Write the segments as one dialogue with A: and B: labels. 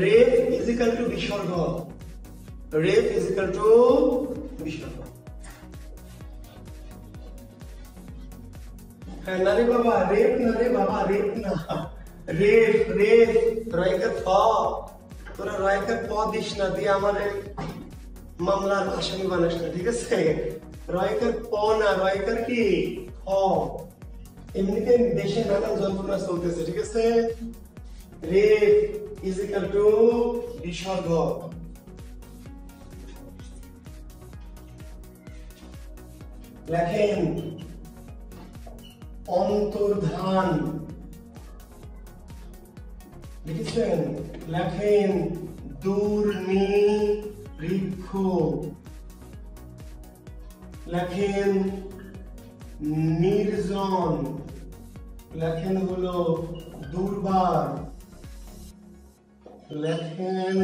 A: Ref is equal to বিসর্গ, রেফ is equal to বিসর্গ। হ্যাঁ না রে বাবা, রেফ না রে বাবা, রেফ না, রেফ রেফ রয়কার ফ, তোরা রয়কার প দিস না, দিয়ে আমাদের মামলার আসামি বানাস না, ঠিক আছে? রয়কার প না, রয়কার কি খ। এমনিতে দেশে নানান যন্ত্রণা চলতেছে, ঠিক আছে? রেফ ইজ ইকুয়াল টু বিসর্গ। লেখেন অন্তর্ধান, লিখেছেন? লেখেন দুর্নিরীক্ষ, লেখেন নির্জন, লেখেন হলো দুর্বার, লেখেন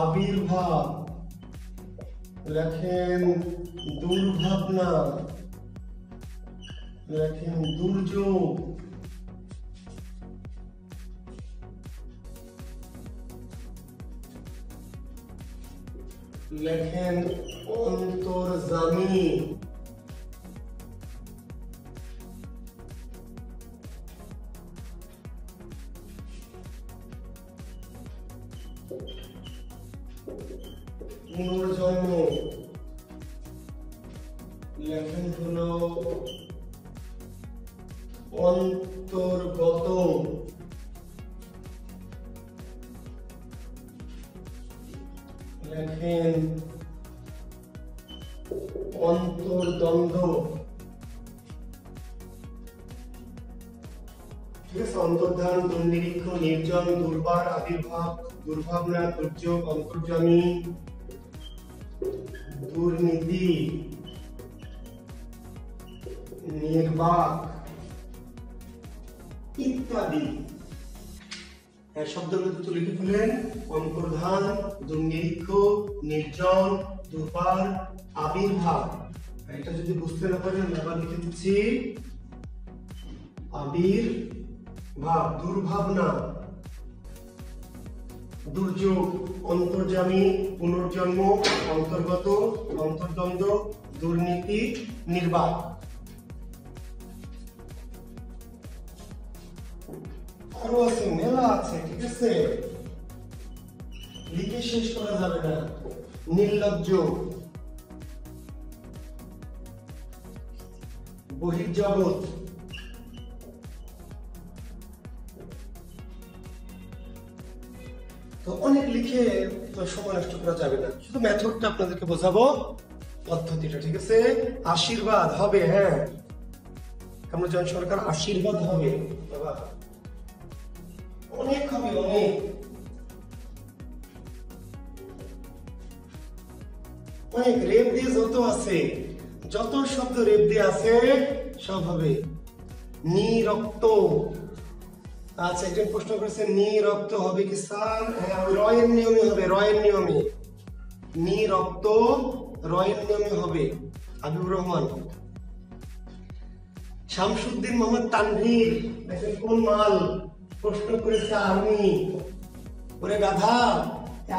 A: আবির্ভাব, লেখেন দুর্ভাবনা, লেখেন দুর্যোগ, লেখেন অন্তর্যামী, পুনর্জন্ম, লেখেন হলো অন্তর্গত, লেখেন অন্তর্দ্বন্দ্ব, ঠিক আছে? অন্তর্ধান, দুর্নিরীক্ষ, নির্জন, দুর্বার, আবির্ভাব, দুর্ভাবনা, দুর্যোগ, অন্তর্যামী, দুর্নীতি, নির্বাক ইত্যাদি। শব্দগুলো তো লিখে ফেলেন। অন্তর্ধান, দুর্নিরীক্ষ, নির্জন, দুর্বার, আবির্ভাব। এটা যদি বুঝতে না পারেন আবার লিখে দিচ্ছি। আবির্ভাব, দুর্ভাবনা, দুর্যোগ, অন্তর্যামী, পুনর্জন্ম, অন্তর্গত, অন্তর্দ্বন্দ্ব, দুর্নীতি, নির্বাক। আরো আছে, মেলা আছে, ঠিক আছে? লিখে শেষ করা যাবে না। নির্লজ্জ, বহির্জগৎ, তো অনেক লিখে তো সময় নষ্ট করা যাবে না, শুধু মেথডটা আপনাদেরকে বোঝাবো, পদ্ধতিটা, ঠিক আছে? আশীর্বাদ হবে, হ্যাঁ, কামরুজ্জামান সরকার আশীর্বাদ হবে বাবা, অনেক হবে, অনেক। অনেক রেপ দিয়ে যত আছে, যত শব্দ রেপ দিয়ে আছে সব হবে। নিরক্ত, আচ্ছা একজন প্রশ্ন করেছে নিরক্ত হবে কি স্যার? হ্যাঁ, রয়ের নিয়মে হবে, রয়ের নিয়মে। নিরক্ত রয়ের নিয়মে হবে। হাবিবুর রহমান। শামসুদ্দিন মোহাম্মদ তানভীর, দেখেন কোন মাল, প্রশ্ন করেছে আর্মি। ওরে গাধা,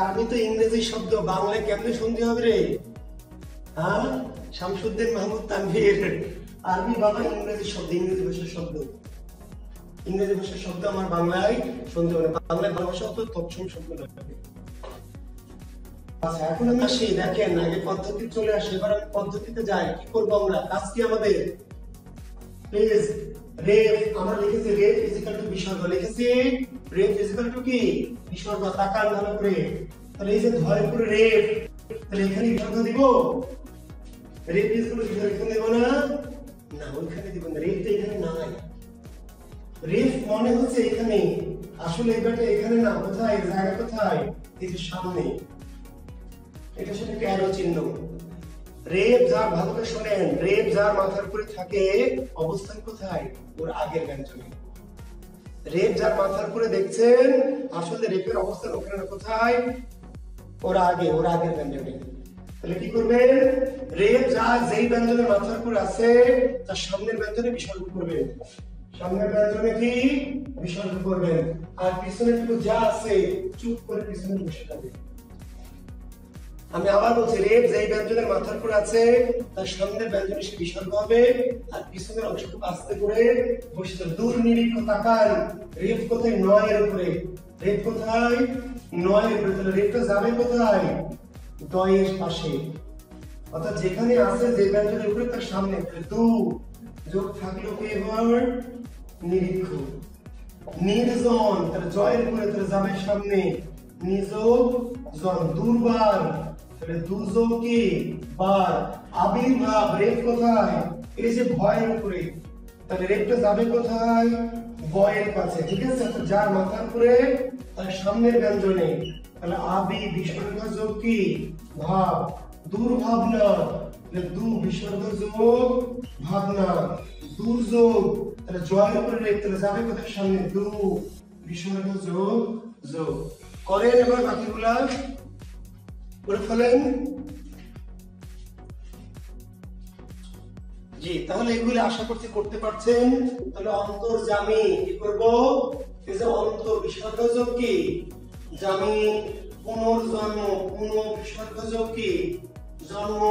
A: আর্মি তো ইংরেজি শব্দ, বাংলায় কেমনে সন্ধি হবে রে? হ্যাঁ, শামসুদ্দিন মাহমুদ তানভীর, আর্মি বাবা ইংরেজি শব্দ, ইংরেজি ভাষার শব্দ, ইংরেজি ভাষার শব্দ আমার বাংলায় সন্ধি হবে না, বাংলায় ভাষা তো তৎসম শব্দ লাগবে। আচ্ছা এখন আমি আসি, দেখেন আগে পদ্ধতি চলে আসে, এবার আমি পদ্ধতিতে যাই। কি করবো আমরা? কাজ কি আমাদের? প্লিজ, রেফ আমরা লিখেছি, রেফ ইজ ইকুয়াল টু বিসর্গ, লিখেছি রেফ ইজ ইকুয়াল টু কি? বিসর্গ। তাকান ভালো করে, তাহলে এই যে ধরেপুর রেফ, তাহলে এখানে বিসর্গ দিব? রেফ ইজ ইকুয়াল টু বিসর্গ এখানে দেব না? না, ওইখানে দিব না, রেফ তো এখানে নাই। রেফ মনে হচ্ছে এখানে, আসলে এটা এখানে না। কোথায় জায়গা? কোথায়? এই যে সামনে, এটা সেটা ক্যারো চিহ্ন। রেফ যার, ভালো করে শোনেন, রেফ যার মাথার উপরে থাকে অবস্থান কোথায়? ওর আগের ব্যঞ্জনে। রেফ যার মাথার উপরে দেখছেন, আসলে রেফের অবস্থান ওখানে কোথায়? ওর আগে, ওর আগের ব্যঞ্জনে। তাহলে কি করবেন? রেফ যার যেই ব্যঞ্জনের মাথার উপরে আছে তার সামনের ব্যঞ্জনে বিসর্গ করবেন। সামনের ব্যঞ্জনে কি বিসর্গ করবেন, আর পিছনেরটুকু যা আছে চুপ করে পিছনে বসে যাবে। আমি আবার বলছি, রেফ যেই ব্যঞ্জনের মাথার উপর আছে তার সামনের ব্যঞ্জনে সে বিসর্গ হবে, আর পিছনের অংশটুকু আস্তে করে বসে যাবে। দূর নিরীক্ষ তাকান, রেফ কোথায়? 9 এর উপরে। রেফ কোথায়? 9 এর উপরে। তাহলে রেফটা যাবে কোথায়? 10 এর পাশে, অর্থাৎ যেখানে আছে যে ব্যঞ্জনের উপরে তার সামনে। দু যোগ থাকলো কি এবার? নিরীক্ষ। নির্জন, তাহলে জয়ের উপরে, তাহলে যাবে সামনে। নিযোগ জন, দুর্বার, তাহলে দুর্যোগ কি? বার। আবির্ভাব, রেফ কোথায়? এই যে ভয়ের উপরে, তাহলে রেফটা যাবে কোথায়? বয়ের কাছে, ঠিক আছে? তো যার মাথার উপরে তার সামনের ব্যঞ্জনে, তাহলে আবি বিসর্গ যোগ কি? ভাব। দুর্ভাবনা, তাহলে দু বিসর্গ যোগ ভাবনা। দুর্যোগ, তাহলে জয়ের উপরে রেফ, তাহলে যাবে কোথায়? সামনে। দু বিসর্গ যোগ যোগ। করেন এবার বাকিগুলা করে ফেলেন। জি, তাহলে এগুলো আশা করছি করতে পারছেন। তাহলে অন্তর্জামী কি করব? এই যে অন্তর বিসর্গ যোগ কি? জামি। পুনর্জন্ম, পুনঃ বিসর্গ যোগ কি? জন্ম।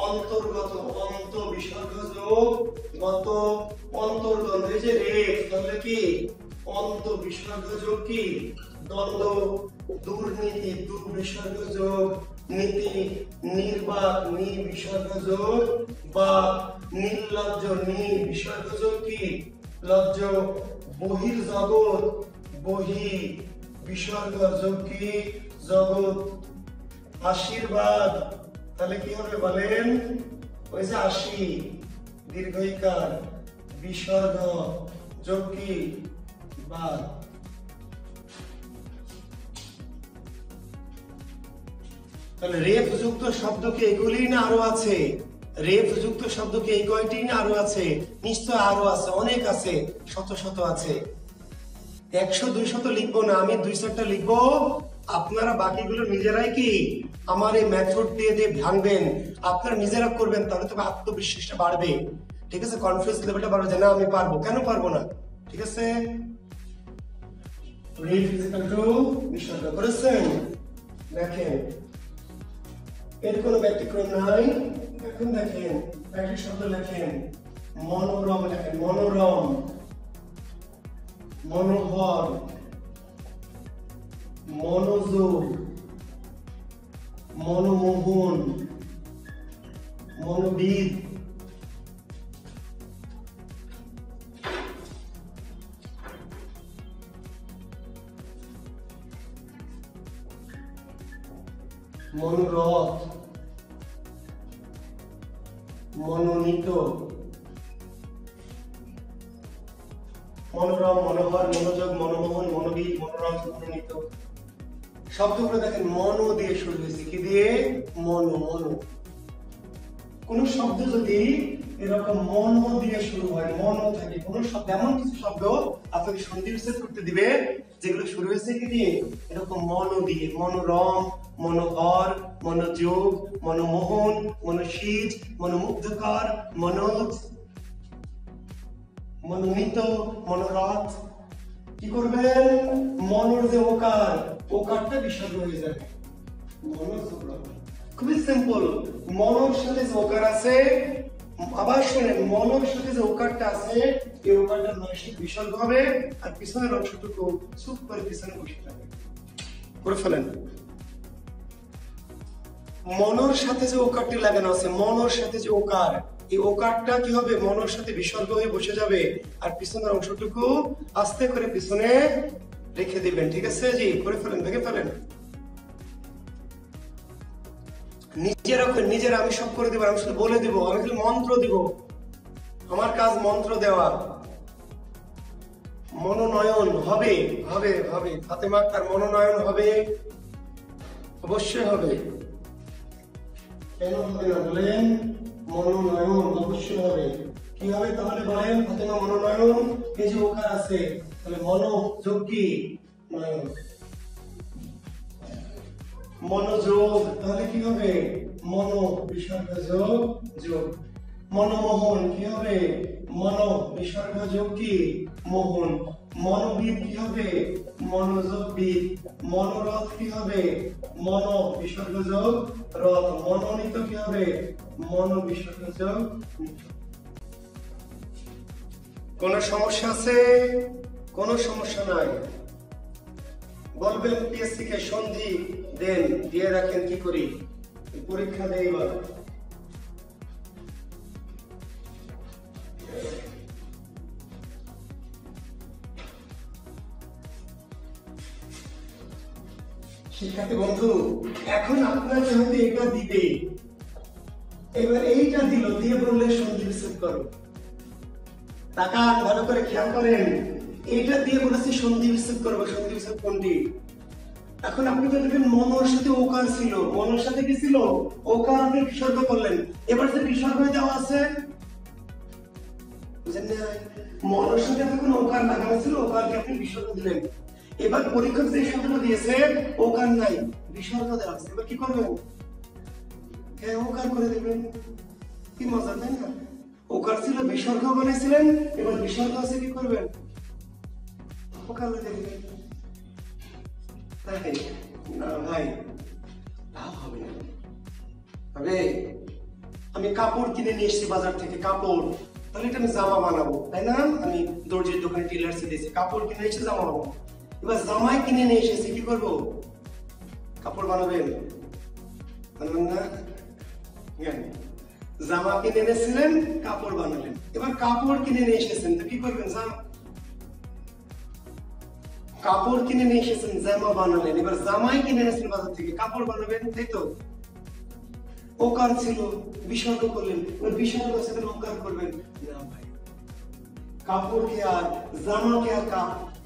A: অন্তর্গত, অন্ত বিসর্গ যোগ গত। অন্তর্দ্বন্দ্ব, এই যে রেফ, তাহলে কি? অন্ত বিসর্গ যোগ কি? দ্বন্দ্ব। দুর্নীতি, দু বিসর্গ যোগ নীতি। নির্বাক, নি বিসর্গ যোগ বাক। নির্লজ্জ, নি বিসর্গ যোগ কি? লজ্জ। বহির জগৎ, বহি বিসর্গ যোগ কি? জগৎ। আশীর্বাদ, তাহলে কি হবে বলেন? ওই যে আশি দীর্ঘইকার বিসর্গ যোগ কি? বাদ। তাহলে রেফ যুক্ত শব্দ কি এগুলি না আরো আছে? রেফ যুক্ত শব্দ কি এই কয়টি না আরো আছে? নিশ্চয় আরো আছে, অনেক আছে, শত শত আছে। 100-200 লিখবো না, আমি 2-4টা লিখবো। আপনারা বাকিগুলো নিজেরাই কি আমার এই মেথড দিয়ে দিয়ে ভাঙবেন, আপনারা নিজেরা করবেন, তাহলে তবে আত্মবিশ্বাসটা বাড়বে। ঠিক আছে? কনফিডেন্স লেভেলটা বাড়বে যে না আমি পারবো। কেন পারবো না? ঠিক আছে? রেফ ইজ ইকুয়াল টু বিসর্গ করেছেন। দেখেন এর কোনো ব্যতিক্রম নাই। এখন দেখেন একই শব্দ লেখেন। মনোরম লেখেন, মনোরম। মনোহর, মনোযোগ, মনোমোহন, মনোবিদ, মনোরথ, মনোনীত। মনোরম, মনোহর, মনোযোগ, মনোমোহন, মনোবিদ, মনোরথ, মনোনীত। শব্দগুলো দেখেন মনো দিয়ে শুরু হয়েছে। কি দিয়ে? মনো, মনো। কোন শব্দ যদি এরকম মনো দিয়ে শুরু হয়, মনো থাকে, কোন শব্দ, এমন কিছু শব্দ আপনাকে সন্ধি বিচ্ছেদ করতে দিবে যেগুলো শুরু হয়েছে কি দিয়ে? এরকম মনো দিয়ে। মনোরম, মনোহর, মনোযোগ, মনোমোহন, মনোশীত, মনোমুগ্ধকর, মনোজ, মনোনীত, মনোরথ। কি করবেন? মনোর যে ওকার, ওকারটা বিসর্গ হয়ে যাবে। খুবই সিম্পল। মনোর সাথে যে ওকার আছে, আবার শুনেন, মনোর সাথে যে ওকারটা আছে এই ওকারটা নৈশিক বিসর্গ হবে, আর পিছনের অংশটুকু চুপ করে পিছনে বসে যাবে। করে ফেলেন। মনোর সাথে যে ওকারটি লাগানো আছে, মনোর সাথে যে ওকার, এই ওকারটা কি হবে? মনোর সাথে বিসর্গ হয়ে বসে যাবে, আর পিছনের অংশটুকু আস্তে করে পিছনে রেখে দিবেন। ঠিক আছে? জি, করে ফেলেন, ভেঙে ফেলেন। নিজেরা নিজেরা আমি সব করে দেবো, আমি শুধু বলে দিব, আমি খালি মন্ত্র দিব। আমার কাজ মন্ত্র দেওয়া। মনোনয়ন হবে, হবে, হবে। ফাতেমা তার মনোনয়ন হবে, অবশ্যই হবে। কেন হবে না বলেন? মনোনয়ন অবশ্যই হবে। কি হবে তাহলে বলেন? ফাতেমা মনোনয়ন, এই যে ওকার আছে, তাহলে মনোযোগ কি? নয়ন। মনোযোগ, তাহলে কি হবে? মনো বিসর্গ যোগ যোগ। মনোমোহন কি হবে? মন বিসর্গ যোগ কি মোহন, মনোবিদ কি হবে মনোযোগবিদ, মনোরথ কি হবে মন বিসর্গ যোগ রথ, মনোনীত কি হবে মন বিসর্গ যোগ নিত। কোন সমস্যা আছে? কোন সমস্যা নাই। বলবেন পিএসসি কে সন্ধি দেন, দিয়ে রাখেন কি করি পরীক্ষা দেই। এবার শিক্ষার্থী বন্ধু, এখন আপনাকে হয়তো এটা দিবে, এবার এইটা দিল, দিয়ে বললে সন্ধি বিচ্ছেদ করো। তাকান ভালো করে খেয়াল করেন, এইটা দিয়ে বলেছি সন্ধি বিচ্ছেদ করবো। সন্ধি বিচ্ছেদ কোনটি? এখন আপনি তো দেখবেন মনের সাথে ওকার ছিল, মনের সাথে কি ছিল ওকার, আপনি বিসর্গ করলেন। এবার যে বিসর্গ দেওয়া আছে বুঝেন না, মনের সাথে এখন ওকার লাগানো ছিল, ওকারকে আপনি বিসর্গ দিলেন। এবার পরীক্ষক যে শব্দটা দিয়েছে ওকার নাই, বিসর্গ দেওয়া আছে, এবার কি করবেন? হ্যাঁ ওকার করে দেবেন। কি মজা তাই না? ওকার ছিল বিসর্গ বানিয়েছিলেন, এবার বিসর্গ আছে কি করবেন? ওকার করে দেবেন। তাই না ভাই, তাও হবে না। তবে আমি কাপড় কিনে নিয়ে এসেছি বাজার থেকে, কাপড়, তাহলে এটা আমি জামা বানাবো তাই না? আমি দর্জির দোকানে টেলার্স দিয়েছি, কাপড় কিনে এসে জামা বানাবো। এবার জামাই কিনে নিয়ে এসেছি, কি করবো? কাপড় বানাবেন? বানাবেন না? জামা কিনে এনেছিলেন, কাপড় বানালেন। এবার কাপড় কিনে নিয়ে এসেছেন, তো কি করবেন? কাপড় কিনে নিয়ে এসেছেন, জামা বানালেন। এবার জামাই কিনে এনেছেন বাজার থেকে, কাপড় বানাবেন, তাই তো? ওকার ছিল, বিসর্গ করলেন, এবার বিসর্গ আছে ওকার করবেন না ভাই। কাপড়কে আর জামাকে আর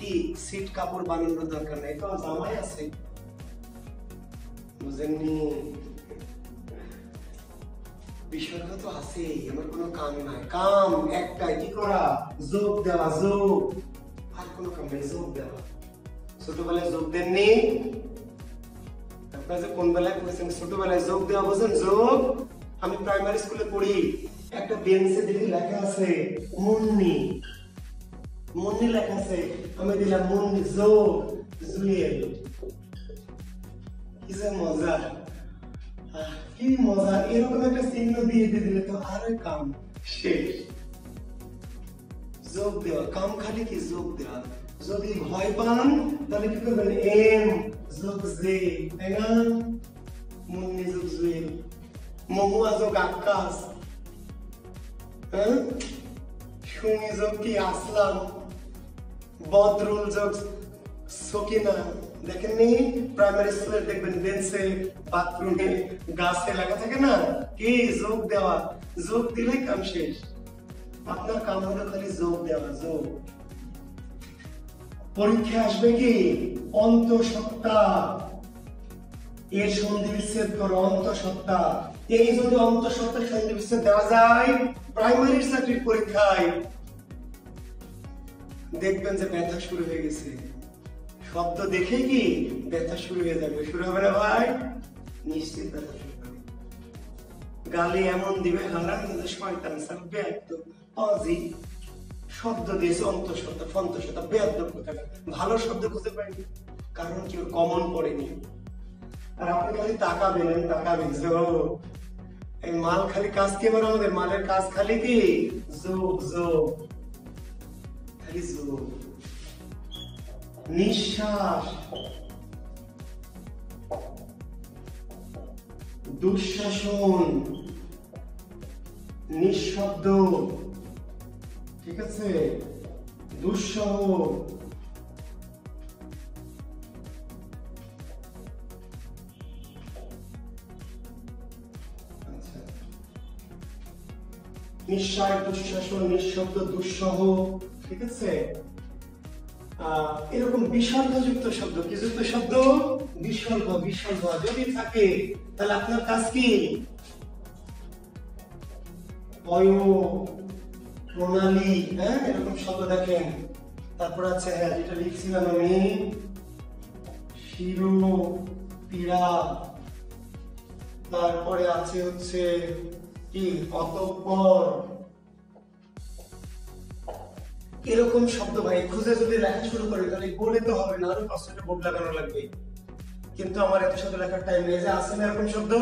A: কি সিট কাপড় বানানোর দরকার নাই, তো জামাই আছে। বুঝেননি? বিসর্গ তো আছেই, আমার কোনো কাম নাই। কাম একটাই, কি করা? যোগ দেওয়া, যোগ। আর কোনো কাম নাই, যোগ দেওয়া। ছোটবেলায় যোগ দেননি? আপনারা যে কোন বেলায় পড়েছেন ছোটবেলায় যোগ দেওয়া, বোঝেন যোগ? আমি প্রাইমারি স্কুলে পড়ি, একটা বেঞ্চে দেখি লেখা আছে মুন্নি, মুন্নি লেখা আছে, আমি দিলাম মুন্নি যোগ জুয়েল। কি যে মজা, কি মজা! এরকম একটা চিহ্ন দিয়ে দিলে তো আরো কাম শেষ। যোগ দেওয়া, কাম খালি কি যোগ দেওয়া। যদি ভয় পান তাহলে কি করবেন? এম যোগ জে, তাই না? মুন্নি যোগ জুয়েল, মহুয়া যোগ আকাশ, সুমি যোগ কি আসলাম, বদরুল যোগ সকিনা। দেখেননি প্রাইমারি স্কুলে দেখবেন বেঞ্চে, বাথরুমে, গাছে লেখা থাকে না কি যোগ দেওয়া। যোগ দিলে কাম শেষ। আপনার কাম হলো খালি যোগ দেওয়া, যোগ। পরীক্ষা আসবে কি অন্তঃসত্ত্বা, এর সন্ধি বিচ্ছেদ করো, অন্তঃসত্ত্বা। এই যদি অন্তঃসত্ত্বা সন্ধি বিচ্ছেদ দেওয়া যায় প্রাইমারি চাকরির পরীক্ষায়, দেখবেন যে ব্যথা শুরু হয়ে গেছে। শব্দ দেখে কি ব্যথা শুরু হয়ে যাবে। শুরু হবে না ভাই? নিশ্চিত ব্যথা শুরু হবে। গালি এমন দিবে হারান যে শয়তান স্যার ব্যর্থ অজি শব্দ দিয়েছে, অন্তঃসত্ত্বা ফন্তঃসত্ত্বা ব্যর্থ কোথায়। ভালো শব্দ খুঁজে পাইনি, কারণ কি ওর কমন পড়েনি। আর আপনি খালি তাকাবেন, তাকাবেন যোগ। এই মাল খালি কাজ কি? এবার আমাদের মালের কাজ খালি কি যোগ, যোগ, খালি যোগ। নিঃশ্বাস, দুঃশাসন, নিঃশব্দ, ঠিক আছে? দুঃসহ, নিঃশ্বাস, দুঃশাসন, নিঃশব্দ, দুঃসহ, ঠিক আছে? এরকম বিসর্গযুক্ত শব্দ, কি যুক্ত শব্দ? বিসর্গ, বিসর্গ যদি থাকে তাহলে আপনার কাজ কি? প্রণালী, হ্যাঁ এরকম শব্দ দেখেন। তারপর আছে, হ্যাঁ যেটা লিখছিলাম আমি, শিরো, পীড়া। তারপরে আছে হচ্ছে কি অতঃপর, এরকম শব্দ ভাই খুঁজে যদি লেখা শুরু করি তাহলে বোর্ডে তো হবে না, আরো 5টা বোর্ড লাগানো লাগবে। কিন্তু আমার এত শব্দ লেখার টাইম নেই। যে আছে না এরকম শব্দ,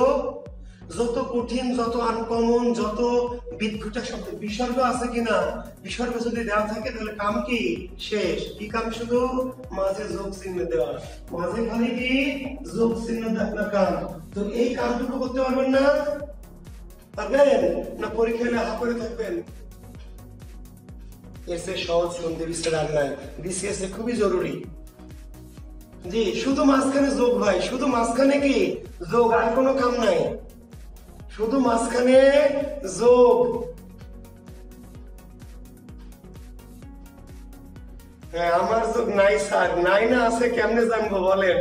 A: যত কঠিন, যত আনকমন, যত বিদঘুটা শব্দ, বিসর্গ আছে কিনা, বিসর্গ যদি দেওয়া থাকে তাহলে কাম কি শেষ। কি কাম? শুধু মাঝে যোগ চিহ্ন দেওয়া, মাঝে খালি কি যোগ চিহ্ন দেওয়া কাম। তো এই কামটুকু করতে পারবেন না? পারবেন না? পরীক্ষায় হা করে থাকবেন? এর চেয়ে সহজ সন্ধি বিচ্ছেদ আর নাই। বিসিএস এ খুবই জরুরি। জি, শুধু মাঝখানে যোগ ভাই, শুধু মাঝখানে কি যোগ, আর কোনো কাম নাই, শুধু মাঝখানে যোগ। হ্যাঁ, আমার যোগ নাই স্যার। নাই না আছে, কেমনে জানবো বলেন?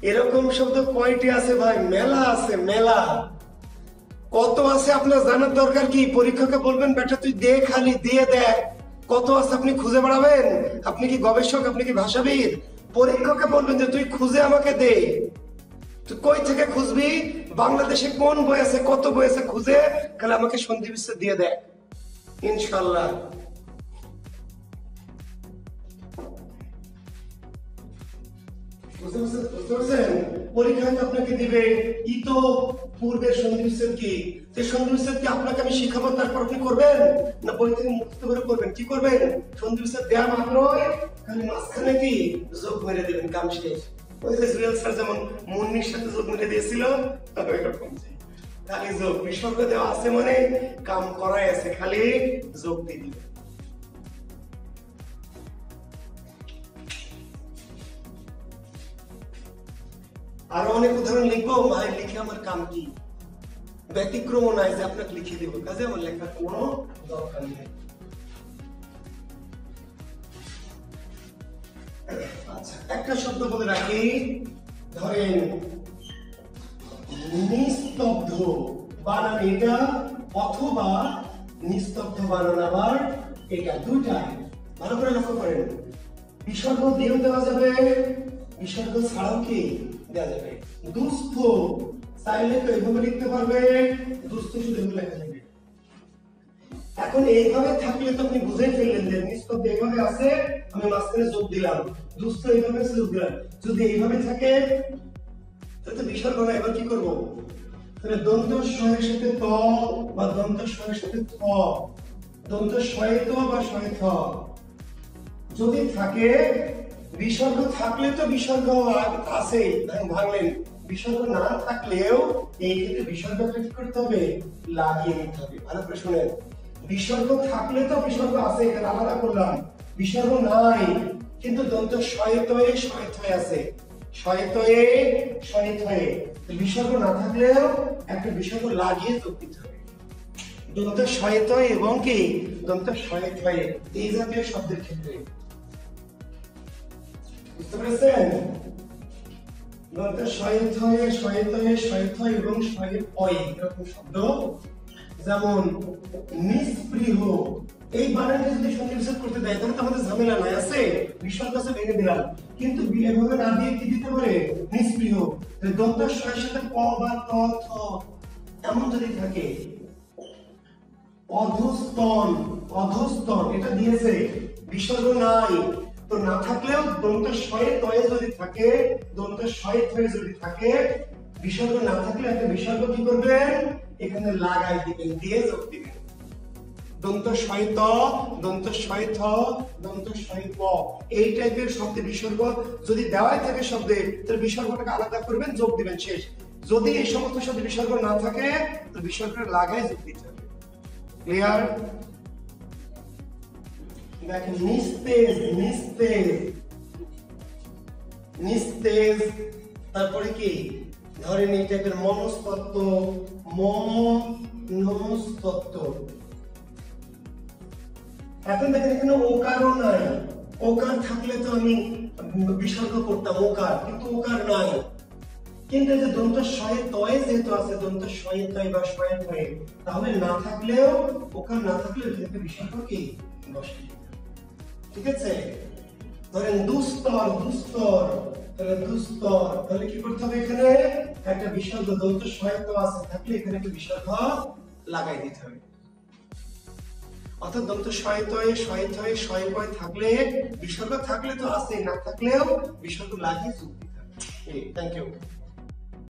A: এরকম শব্দ কয়টি আছে ভাই? মেলা আছে, মেলা। কত আছে আপনার জানার দরকার কি? পরীক্ষাকে বলবেন বেটা তুই দে, খালি দিয়ে দেখ কত আছে, আপনি খুঁজে বেড়াবেন? আপনি কি গবেষক? আপনি কি ভাষাবিদ? পরীক্ষাকে বলবেন যে তুই খুঁজে আমাকে দে। তুই কই থেকে খুঁজবি? বাংলাদেশে কোন বই আছে, কত বই আছে, খুঁজে খালি আমাকে সন্ধি বিচ্ছেদ দিয়ে দেখ, ইনশাল্লাহ। পরীক্ষায় আপনাকে দিবে ইতো পূর্বের সন্ধি বিচ্ছেদ কি, যে সন্ধি বিচ্ছেদ কি আপনাকে আমি শিখাবো, তারপর আপনি করবেন না বই থেকে মুক্ত করে করবেন? কি করবেন? সন্ধি বিচ্ছেদ দেওয়া মাত্রই খালি মাঝখানে কি যোগ মেরে দেবেন, কাম শেষ। ওই যে জুয়েল স্যার যেমন মুন্নির সাথে যোগ মেরে দিয়েছিল, এরকম খালি যোগ, বিসর্গ দেওয়া আছে মানে কাম করাই আছে, খালি যোগ দিয়ে দিবেন। আরো অনেক উদাহরণ লিখবো ভাই, লিখে আমার কাম কি? ব্যতিক্রম নাই যে আপনাকে লিখে দিব, কাজে আমার লেখার কোনো দরকার নেই। আচ্ছা, একটা শব্দ বলে রাখি, ধরেন নিস্তব্ধ বানান এটা, অথবা নিস্তব্ধ বানান আবার এটা, দুটাই ভালো করে লক্ষ্য করেন। বিসর্গ দিয়েও দেওয়া যাবে, বিসর্গ ছাড়াও কি দেওয়া যাবে। দুস্থ চাইলে তো এইভাবে লিখতে পারবে, দুস্থ শুধু এভাবে লেখা যাবে। এখন এইভাবে থাকলে তো আপনি বুঝেই ফেললেন যে নিস্তব্ধ এইভাবে আছে, আমি মাঝখানে যোগ দিলাম, দুস্থ এইভাবে যোগ দিলাম। যদি এইভাবে থাকে তাহলে তো বিসর্গ না। এবার কি করবো? তাহলে দন্ত স্বয়ের সাথে ত বা দন্ত স্বয়ের সাথে থ, দন্ত স্বয়ে ত বা স্বয়ে থ যদি থাকে, বিসর্গ থাকলে তো বিসর্গ আছে, ভাঙলেন। বিসর্গ না থাকলেও এই ক্ষেত্রে বিসর্গটা কি করতে হবে? লাগিয়ে নিতে হবে। ভালো করে শুনেন, বিসর্গ থাকলে তো বিসর্গ আছে, এটা আলাদা করলাম। বিসর্গ নাই কিন্তু দন্ত শয়তয়ে শয়তয়ে আছে, শয়তয়ে শয়তয়ে, বিসর্গ না থাকলেও একটা বিসর্গ লাগিয়ে যোগ দিতে হবে। দন্ত শয়তয়ে এবং কি দন্ত শয়তয়ে, এই জাতীয় শব্দের ক্ষেত্রে বুঝতে পেরেছেন? দন্ত শয়তয়ে শয়তয়ে শয়তয় এবং শয়তয় এরকম শব্দ, যেমন নিস্পৃহ, এই বানানটা যদি সন্ধি বিচ্ছেদ করতে দেয় তাহলে তো আমাদের ঝামেলা নাই, আছে বিসর্গ আছে ভেঙে দিলাম। কিন্তু এভাবে না দিয়ে কি দিতে পারে? নিস্পৃহ। দন্ত শয়ের সাথে প বা ত থ এমন যদি থাকে, অধস্তন, অধস্তন এটা দিয়েছে, বিসর্গ নাই, তো না থাকলেও দন্ত শয়ে তয়ে যদি থাকে, দন্ত শয়ে তয়ে যদি থাকে, বিসর্গ না থাকলে একটা বিসর্গ কি করবেন? এখানে লাগাই দিবেন, দিয়ে যোগ দিবেন। দন্ত শয়ে ত, দন্ত শয়ে থ, দন্ত শয়ে প, এই টাইপের শব্দে বিসর্গ যদি দেওয়াই থাকে শব্দে, তাহলে বিসর্গটাকে আলাদা করবেন, যোগ দিবেন, শেষ। যদি এই সমস্ত শব্দে বিসর্গ না থাকে তো বিসর্গটা লাগাই যোগ দিতে হবে। ক্লিয়ার? দেখেন নিস্তেজ, নিস্তেজ, নিস্তেজ, তারপরে কি ধরেন এই টাইপের মনস্তত্ত্ব, মনস্তত্ত্ব। এখন দেখেন এখানে ওকারও নাই, ওকার থাকলে তো আমি বিসর্গ করতাম ওকার, কিন্তু ওকার নাই। কিন্তু এই যে দন্ত শয়ে তয়ে যেহেতু আছে, দন্ত শয়ে তয়ে বা শয়ে তয়ে, তাহলে না থাকলেও, ওকার না থাকলেও এখানে বিসর্গ কি বসে, ঠিক আছে? ধরেন দুস্তর, দুস্তর, তাহলে দুস্তর, তাহলে কি করতে হবে? এখানে একটা বিসর্গ, দন্ত শয়ে ত আছে থাকলে এখানে একটা বিসর্গ লাগাই দিতে হবে। অর্থাৎ দন্ত শয়তয়ে শয়থয়ে শয়পয় থাকলে বিসর্গ থাকলে তো আছে, না থাকলেও বিসর্গ লাগিয়ে চলতে থাকে। Thank you.